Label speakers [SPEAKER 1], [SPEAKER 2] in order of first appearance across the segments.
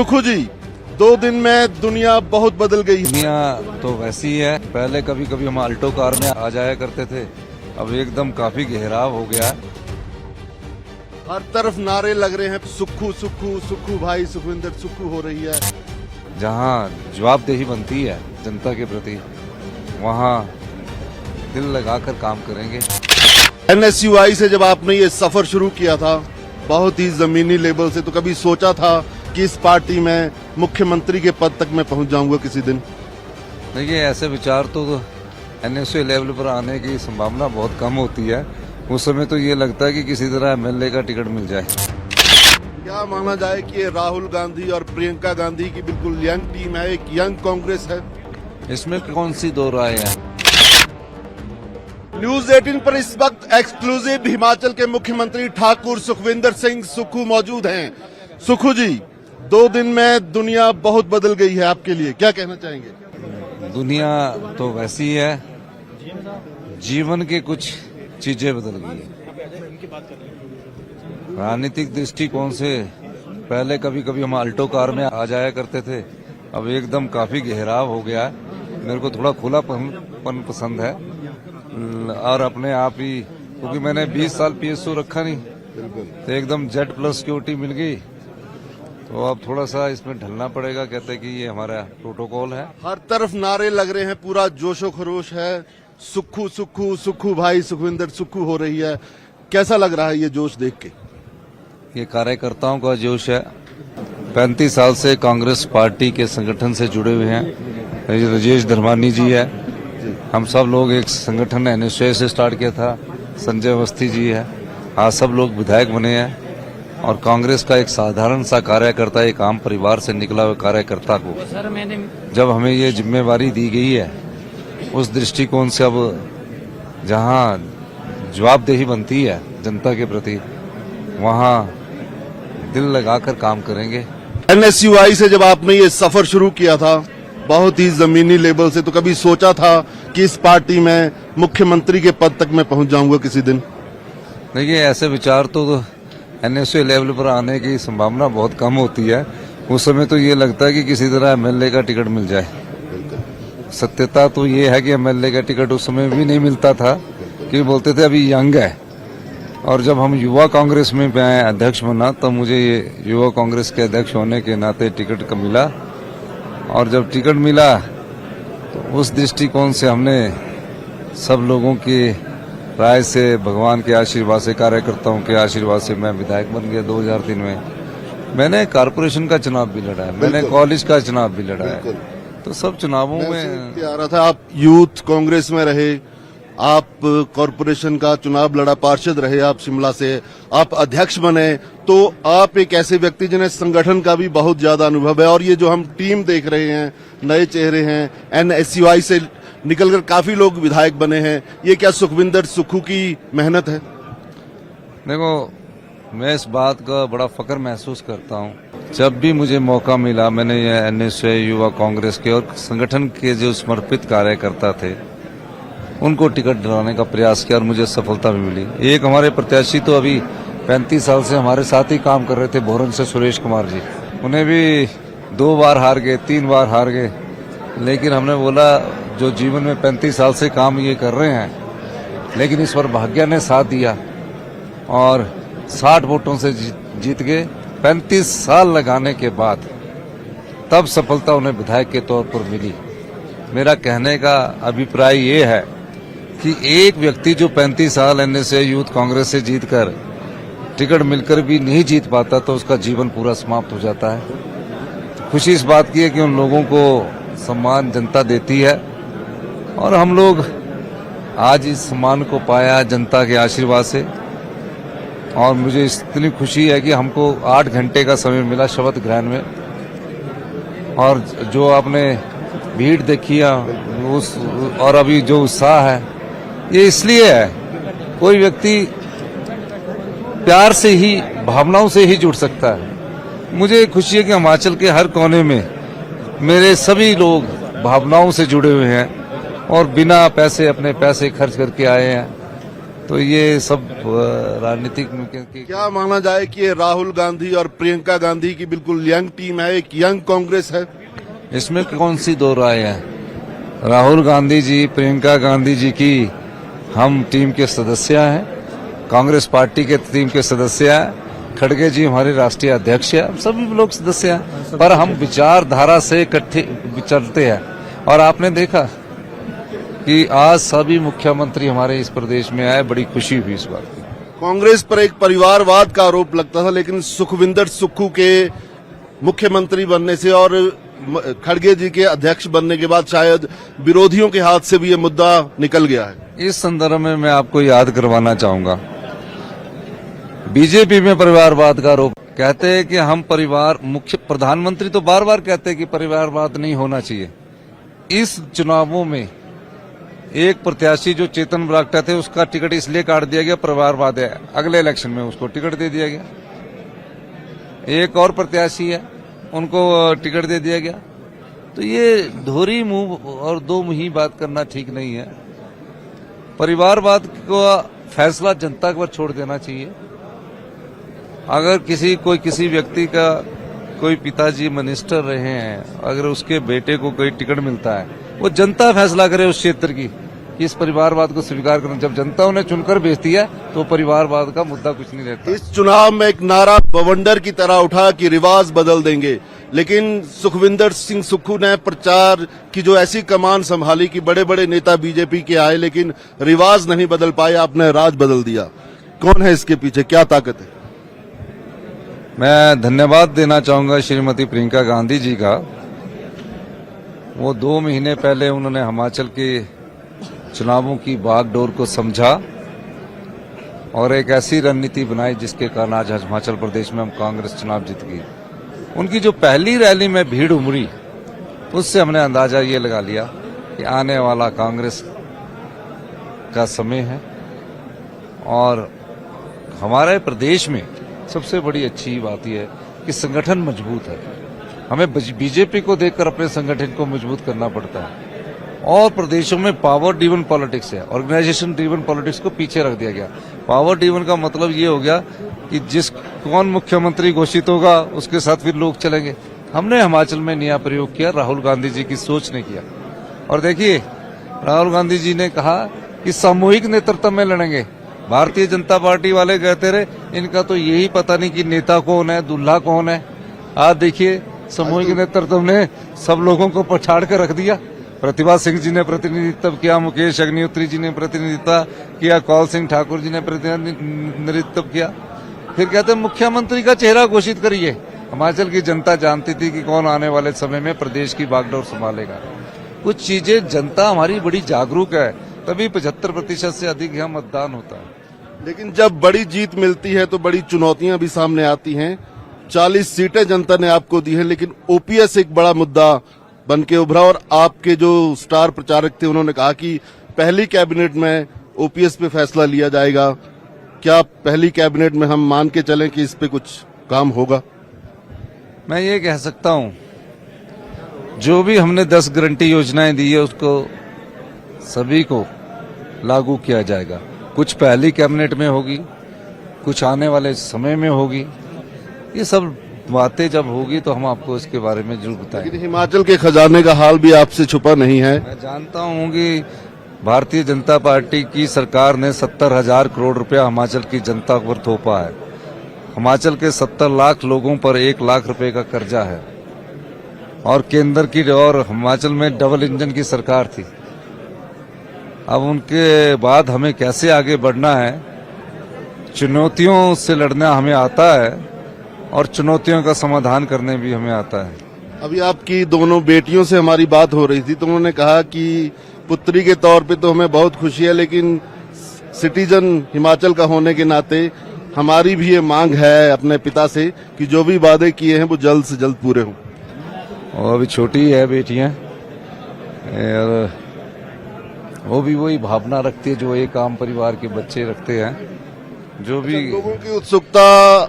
[SPEAKER 1] सुखू जी, 2 दिन में दुनिया बहुत बदल गई।
[SPEAKER 2] दुनिया तो वैसी है, पहले कभी कभी हम अल्टो कार में आ जाया करते थे, अब एकदम काफी गहराव हो गया है।
[SPEAKER 1] हर तरफ नारे लग रहे हैं, सुखू सुखू सुखू भाई सुखविंदर सुखू हो रही है।
[SPEAKER 2] जहाँ जवाबदेही बनती है जनता के प्रति, वहाँ दिल लगाकर काम करेंगे।
[SPEAKER 1] NSUI से जब आपने ये सफर शुरू किया था, बहुत ही जमीनी लेवल से, तो कभी सोचा था कि इस पार्टी में मुख्यमंत्री के पद तक मैं पहुंच जाऊंगा किसी दिन?
[SPEAKER 2] देखिए, ऐसे विचार तो NSUI लेवल पर आने की संभावना बहुत कम होती है। उस समय तो ये लगता है कि किसी तरह MLA का टिकट मिल जाए।
[SPEAKER 1] क्या माना जाए कि ये राहुल गांधी और प्रियंका गांधी की बिल्कुल यंग टीम है, एक यंग कांग्रेस है?
[SPEAKER 2] इसमें कौन सी दो राय है?
[SPEAKER 1] न्यूज 18 पर इस वक्त एक्सक्लूसिव हिमाचल के मुख्यमंत्री ठाकुर सुखविंदर सिंह सुक्खू मौजूद हैं। सुक्खू जी, 2 दिन में दुनिया बहुत बदल गई है, आपके लिए क्या कहना चाहेंगे?
[SPEAKER 2] दुनिया तो वैसी है, जीवन के कुछ चीजें बदल गई है। राजनीतिक दृष्टिकोण से पहले कभी कभी हम अल्टो कार में आ जाया करते थे, अब एकदम काफी गहराव हो गया है। मेरे को थोड़ा खुलापन पसंद है, और अपने आप ही, क्योंकि मैंने 20 साल PSU रखा नहीं, तो एकदम Z+ सिक्योरिटी मिल गई, तो अब थोड़ा सा इसमें ढलना पड़ेगा। कहते हैं कि ये हमारा प्रोटोकॉल है।
[SPEAKER 1] हर तरफ नारे लग रहे हैं, पूरा जोशो खरोश है, सुक्खू सुक्खू सुक्खू भाई सुखविंदर सुक्खू हो रही है। कैसा लग रहा है ये जोश देख के?
[SPEAKER 2] ये कार्यकर्ताओं का जोश है। 35 साल से कांग्रेस पार्टी के संगठन से जुड़े हुए हैं। राजेश धर्मानी जी है, हम सब लोग एक संगठन NSUI से स्टार्ट किया था। संजय अवस्थी जी है, आज सब लोग विधायक बने हैं। और कांग्रेस का एक साधारण सा कार्यकर्ता, एक आम परिवार से निकला हुआ कार्यकर्ता को जब हमें ये जिम्मेवारी दी गई है, उस दृष्टिकोण से अब जहाँ जवाबदेही बनती है जनता के प्रति, वहाँ दिल लगाकर काम करेंगे।
[SPEAKER 1] NSUI से जब आपने ये सफर शुरू किया था, बहुत ही जमीनी लेवल से, तो कभी सोचा था कि इस पार्टी में मुख्यमंत्री के पद तक मैं पहुंच जाऊंगा किसी दिन?
[SPEAKER 2] देखिए, ऐसे विचार तो NSUI लेवल पर आने की संभावना बहुत कम होती है। उस समय तो ये लगता है कि किसी तरह MLA का टिकट मिल जाए। सत्यता तो ये है कि MLA का टिकट उस समय भी नहीं मिलता था, कि बोलते थे अभी यंग है। और जब हम युवा कांग्रेस में मैं अध्यक्ष बना, तब मुझे ये युवा कांग्रेस के अध्यक्ष होने के नाते टिकट का मिला। और जब टिकट मिला तो उस दृष्टिकोण से हमने सब लोगों की राय से, भगवान के आशीर्वाद से, कार्यकर्ताओं के आशीर्वाद से मैं विधायक बन गया 2003 में। मैंने कारपोरेशन का चुनाव भी लड़ा है, मैंने कॉलेज का चुनाव भी लड़ा है, तो सब चुनावों में
[SPEAKER 1] आ रहा था। आप यूथ कांग्रेस में रहे, आप कॉरपोरेशन का चुनाव लड़ा, पार्षद रहे आप शिमला से, आप अध्यक्ष बने, तो आप एक ऐसे व्यक्ति जिन्हें संगठन का भी बहुत ज्यादा अनुभव है। और ये जो हम टीम देख रहे हैं, नए चेहरे हैं, NSUI से निकलकर काफी लोग विधायक बने हैं, ये क्या सुखविंदर सुक्खू की मेहनत है?
[SPEAKER 2] देखो, मैं इस बात का बड़ा फक्र महसूस करता हूँ। जब भी मुझे मौका मिला, मैंने ये NSUI युवा कांग्रेस के और संगठन के जो समर्पित कार्यकर्ता थे, उनको टिकट दिलाने का प्रयास किया और मुझे सफलता भी मिली। एक हमारे प्रत्याशी तो अभी 35 साल से हमारे साथ ही काम कर रहे थे, भोरन से सुरेश कुमार जी, उन्हें भी 2 बार हार गए, 3 बार हार गए। लेकिन हमने बोला, जो जीवन में 35 साल से काम ये कर रहे हैं, लेकिन इस बार भाग्य ने साथ दिया और 60 वोटों से जीत गए। 35 साल लगाने के बाद तब सफलता उन्हें विधायक के तौर पर मिली। मेरा कहने का अभिप्राय ये है कि एक व्यक्ति जो 35 साल NSUI यूथ कांग्रेस से जीतकर टिकट मिलकर भी नहीं जीत पाता, तो उसका जीवन पूरा समाप्त हो जाता है। खुशी इस बात की है कि उन लोगों को सम्मान जनता देती है, और हम लोग आज इस सम्मान को पाया जनता के आशीर्वाद से। और मुझे इतनी खुशी है कि हमको 8 घंटे का समय मिला शपथ ग्रहण में, और जो आपने भीड़ देखी है उस, और अभी जो उत्साह है, ये इसलिए है, कोई व्यक्ति प्यार से ही, भावनाओं से ही जुड़ सकता है। मुझे खुशी है कि हिमाचल के हर कोने में मेरे सभी लोग भावनाओं से जुड़े हुए हैं, और बिना पैसे, अपने पैसे खर्च करके आए हैं। तो ये सब राजनीतिक की
[SPEAKER 1] क्या माना जाए कि ये राहुल गांधी और प्रियंका गांधी की बिल्कुल यंग टीम है, एक यंग कांग्रेस है?
[SPEAKER 2] इसमें कौन सी दो राय है? राहुल गांधी जी, प्रियंका गांधी जी की हम टीम के सदस्य हैं, कांग्रेस पार्टी के टीम के सदस्य हैं, खड़गे जी हमारे राष्ट्रीय अध्यक्ष हैं, सभी लोग सदस्य हैं, पर हम विचारधारा से इकट्ठे चलते हैं। और आपने देखा कि आज सभी मुख्यमंत्री हमारे इस प्रदेश में आए, बड़ी खुशी हुई इस बात की।
[SPEAKER 1] कांग्रेस पर एक परिवारवाद का आरोप लगता था, लेकिन सुखविंदर सुक्खू के मुख्यमंत्री बनने से और खड़गे जी के अध्यक्ष बनने के बाद शायद विरोधियों के हाथ से भी ये मुद्दा निकल गया है।
[SPEAKER 2] इस संदर्भ में मैं आपको याद करवाना चाहूंगा, बीजेपी में परिवारवाद का आरोप कहते हैं कि हम परिवार, मुख्य प्रधानमंत्री तो बार बार कहते हैं कि परिवारवाद नहीं होना चाहिए। इस चुनावों में एक प्रत्याशी जो चेतन बरागटा थे, उसका टिकट इसलिए काट दिया गया, परिवारवाद है, अगले इलेक्शन में उसको टिकट दे दिया गया। एक और प्रत्याशी है, उनको टिकट दे दिया गया। तो ये धोरी मुंह और दो मुही बात करना ठीक नहीं है। परिवारवाद का फैसला जनता पर छोड़ देना चाहिए। अगर किसी व्यक्ति का कोई पिताजी मिनिस्टर रहे हैं, अगर उसके बेटे को कोई टिकट मिलता है, वो जनता फैसला करे उस क्षेत्र की कि इस परिवारवाद को स्वीकार करना। जब जनता उन्हें चुनकर भेजती है तो परिवारवाद का मुद्दा कुछ नहीं रहता।
[SPEAKER 1] इस चुनाव में एक नारा बवंडर की तरह उठा कि रिवाज बदल देंगे, लेकिन सुखविंदर सिंह सुक्खू ने प्रचार की जो ऐसी कमान संभाली कि बड़े बड़े नेता बीजेपी के आए, लेकिन रिवाज नहीं बदल पाए, आपने राज बदल दिया। कौन है इसके पीछे, क्या ताकत है?
[SPEAKER 2] मैं धन्यवाद देना चाहूंगा श्रीमती प्रियंका गांधी जी का। वो 2 महीने पहले उन्होंने हिमाचल के चुनावों की बागडोर को समझा और एक ऐसी रणनीति बनाई जिसके कारण आज हिमाचल प्रदेश में हम कांग्रेस चुनाव जीत गई। उनकी जो पहली रैली में भीड़ उमड़ी, उससे हमने अंदाजा ये लगा लिया कि आने वाला कांग्रेस का समय है। और हमारे प्रदेश में सबसे बड़ी अच्छी बात यह है कि संगठन मजबूत है। हमें बीजेपी को देखकर अपने संगठन को मजबूत करना पड़ता है। और प्रदेशों में पावर ड्रिवन पॉलिटिक्स है, ऑर्गेनाइजेशन ड्रिवन पॉलिटिक्स को पीछे रख दिया गया। पावर ड्रिवन का मतलब ये हो गया कि कौन मुख्यमंत्री घोषित होगा उसके साथ फिर लोग चलेंगे। हमने हिमाचल में नया प्रयोग किया, राहुल गांधी जी की सोच ने किया। और देखिए, राहुल गांधी जी ने कहा कि सामूहिक नेतृत्व में लड़ेंगे। भारतीय जनता पार्टी वाले कहते रहे इनका तो यही पता नहीं कि नेता कौन है, दूल्हा कौन है। आज देखिए, सामूहिक नेतृत्व ने सब लोगों को पछाड़ कर रख दिया। प्रतिभा सिंह जी ने प्रतिनिधित्व किया, मुकेश अग्निहोत्री जी ने प्रतिनिधित्व किया, कौल सिंह ठाकुर जी ने प्रतिनिधित्व किया। फिर कहते हैं मुख्यमंत्री का चेहरा घोषित करिए। हिमाचल की जनता जानती थी कि कौन आने वाले समय में प्रदेश की बागडोर संभालेगा। कुछ चीजें जनता हमारी बड़ी जागरूक है, तभी 75% से अधिक यहाँ मतदान होता है।
[SPEAKER 1] लेकिन जब बड़ी जीत मिलती है तो बड़ी चुनौतियां भी सामने आती हैं। 40 सीटें जनता ने आपको दी हैं, लेकिन ओपीएस एक बड़ा मुद्दा बन के उभरा। और आपके जो स्टार प्रचारक थे उन्होंने कहा कि पहली कैबिनेट में ओपीएस पे फैसला लिया जाएगा। क्या पहली कैबिनेट में हम मान के चलें कि इस पे कुछ काम होगा?
[SPEAKER 2] मैं ये कह सकता हूं, जो भी हमने 10 गारंटी योजनाएं दी है उसको सभी को लागू किया जाएगा। कुछ पहली कैबिनेट में होगी, कुछ आने वाले समय में होगी। ये सब बातें जब होगी तो हम आपको इसके बारे में जरूर बताएंगे।
[SPEAKER 1] लेकिन हिमाचल के खजाने का हाल भी आपसे छुपा नहीं है।
[SPEAKER 2] मैं जानता हूं कि भारतीय जनता पार्टी की सरकार ने 70,000 करोड़ रुपया हिमाचल की जनता पर थोपा है। हिमाचल के 70 लाख लोगों पर 1 लाख रुपए का कर्जा है। और केंद्र की और हिमाचल में डबल इंजन की सरकार थी। अब उनके बाद हमें कैसे आगे बढ़ना है, चुनौतियों से लड़ना हमें आता है और चुनौतियों का समाधान करने भी हमें आता है।
[SPEAKER 1] अभी आपकी दोनों बेटियों से हमारी बात हो रही थी तो उन्होंने कहा कि पुत्री के तौर पे तो हमें बहुत खुशी है, लेकिन सिटीजन हिमाचल का होने के नाते हमारी भी ये मांग है अपने पिता से कि जो भी वादे किए हैं वो जल्द से जल्द पूरे हों।
[SPEAKER 2] और अभी छोटी है बेटियां, और वो भी वही भावना रखती है जो एक आम परिवार के बच्चे रखते हैं। जो भी
[SPEAKER 1] लोगों की उत्सुकता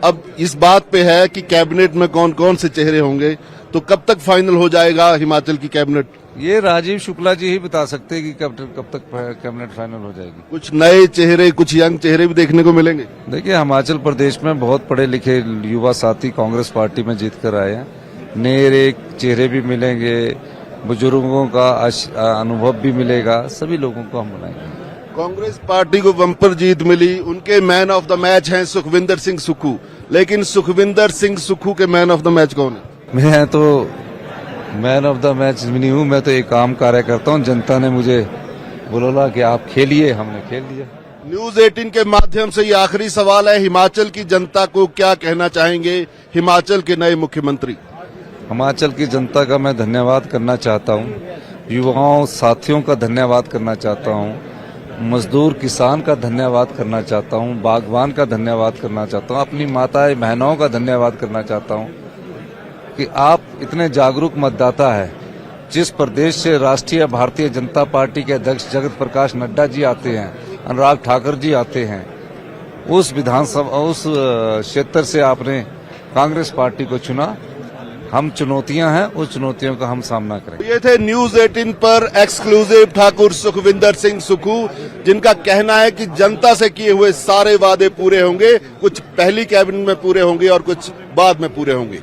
[SPEAKER 1] अब इस बात पे है कि कैबिनेट में कौन कौन से चेहरे होंगे, तो कब तक फाइनल हो जाएगा हिमाचल की कैबिनेट?
[SPEAKER 2] ये राजीव शुक्ला जी ही बता सकते हैं कि कब तक कैबिनेट फाइनल हो जाएगी।
[SPEAKER 1] कुछ नए चेहरे, कुछ यंग चेहरे भी देखने को मिलेंगे।
[SPEAKER 2] देखिए, हिमाचल प्रदेश में बहुत पढ़े लिखे युवा साथी कांग्रेस पार्टी में जीत कर आए हैं। नए चेहरे भी मिलेंगे, बुजुर्गों का अनुभव भी मिलेगा, सभी लोगों को हम बनाएंगे।
[SPEAKER 1] कांग्रेस पार्टी को बम्पर जीत मिली, उनके मैन ऑफ द मैच हैं सुखविंदर सिंह सुक्खू, लेकिन सुखविंदर सिंह सुक्खू के मैन ऑफ द मैच कौन है?
[SPEAKER 2] मैं तो मैन ऑफ द मैच नहीं हूँ, मैं तो एक काम कार्य करता हूँ। जनता ने मुझे बोला कि आप खेलिए, हमने खेल दिया।
[SPEAKER 1] न्यूज 18 के माध्यम से ये आखिरी सवाल है, हिमाचल की जनता को क्या कहना चाहेंगे हिमाचल के नए मुख्यमंत्री?
[SPEAKER 2] हिमाचल की जनता का मैं धन्यवाद करना चाहता हूँ, युवाओं साथियों का धन्यवाद करना चाहता हूँ, मजदूर किसान का धन्यवाद करना चाहता हूँ, बागवान का धन्यवाद करना चाहता हूँ, अपनी माताएं बहनों का धन्यवाद करना चाहता हूँ कि आप इतने जागरूक मतदाता है। जिस प्रदेश से राष्ट्रीय भारतीय जनता पार्टी के अध्यक्ष जगत प्रकाश नड्डा जी आते हैं, अनुराग ठाकुर जी आते हैं, उस विधानसभा उस क्षेत्र से आपने कांग्रेस पार्टी को चुना। हम चुनौतियां हैं, उस चुनौतियों का हम सामना करेंगे।
[SPEAKER 1] ये थे न्यूज 18 पर एक्सक्लूसिव ठाकुर सुखविंदर सिंह सुक्खू, जिनका कहना है कि जनता से किए हुए सारे वादे पूरे होंगे, कुछ पहली कैबिनेट में पूरे होंगे और कुछ बाद में पूरे होंगे।